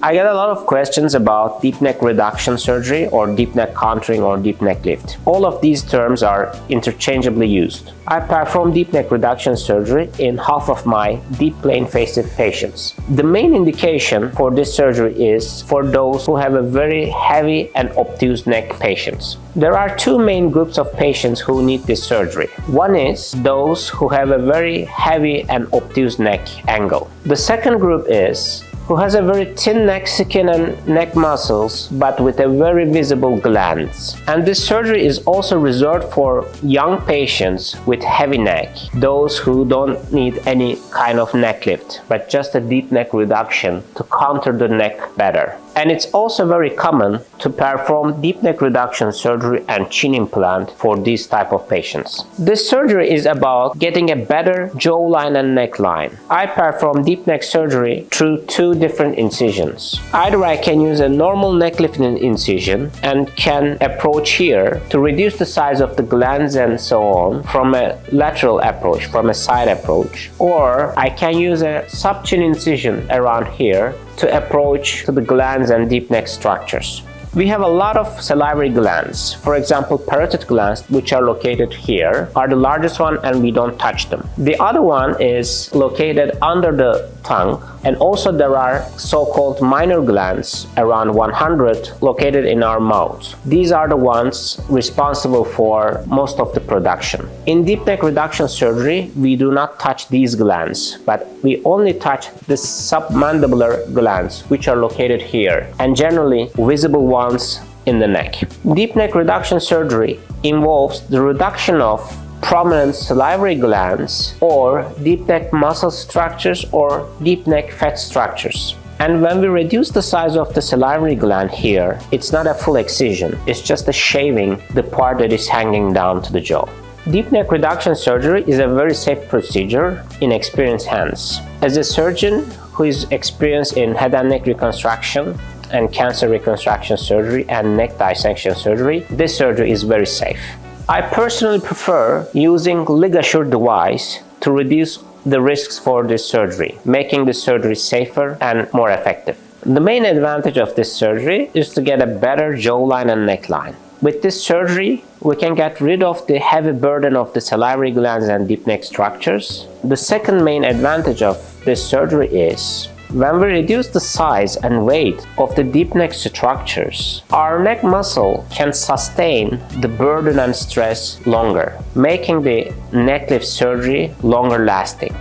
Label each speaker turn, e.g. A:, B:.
A: I get a lot of questions about deep neck reduction surgery or deep neck contouring or deep neck lift. All of these terms are interchangeably used. I perform deep neck reduction surgery in half of my deep plane facet patients. The main indication for this surgery is for those who have a very heavy and obtuse neck patients. There are two main groups of patients who need this surgery. One is those who have a very heavy and obtuse neck angle. The second group is who has a very thin neck skin and neck muscles but with a very visible glands. And this surgery is also reserved for young patients with heavy neck, those who don't need any kind of neck lift but just a deep neck reduction to contour the neck better. And it's also very common to perform deep neck reduction surgery and chin implant for these type of patients. This surgery is about getting a better jawline and neckline. I perform deep neck surgery through two different incisions. Either I can use a normal neck lifting incision and can approach here to reduce the size of the glands and so on from a lateral approach, from a side approach, or I can use a sub-chin incision around here to approach to the glands and deep neck structures. We have a lot of salivary glands. For example, parotid glands, which are located here, are the largest one and we don't touch them. The other one is located under the tongue, and also there are so-called minor glands, around 100, located in our mouth. These are the ones responsible for most of the production. In deep neck reduction surgery, we do not touch these glands, but we only touch the submandibular glands, which are located here, and generally visible ones in the neck. Deep neck reduction surgery involves the reduction of prominent salivary glands or deep neck muscle structures or deep neck fat structures. And when we reduce the size of the salivary gland here, it's not a full excision, it's just a shaving the part that is hanging down to the jaw. Deep neck reduction surgery is a very safe procedure in experienced hands. As a surgeon who is experienced in head and neck reconstruction and cancer reconstruction surgery and neck dissection surgery, this surgery is very safe. I personally prefer using LigaSure device to reduce the risks for this surgery, making the surgery safer and more effective. The main advantage of this surgery is to get a better jawline and neckline. With this surgery, we can get rid of the heavy burden of the salivary glands and deep neck structures. The second main advantage of this surgery is when we reduce the size and weight of the deep neck structures, our neck muscle can sustain the burden and stress longer, making the neck lift surgery longer lasting.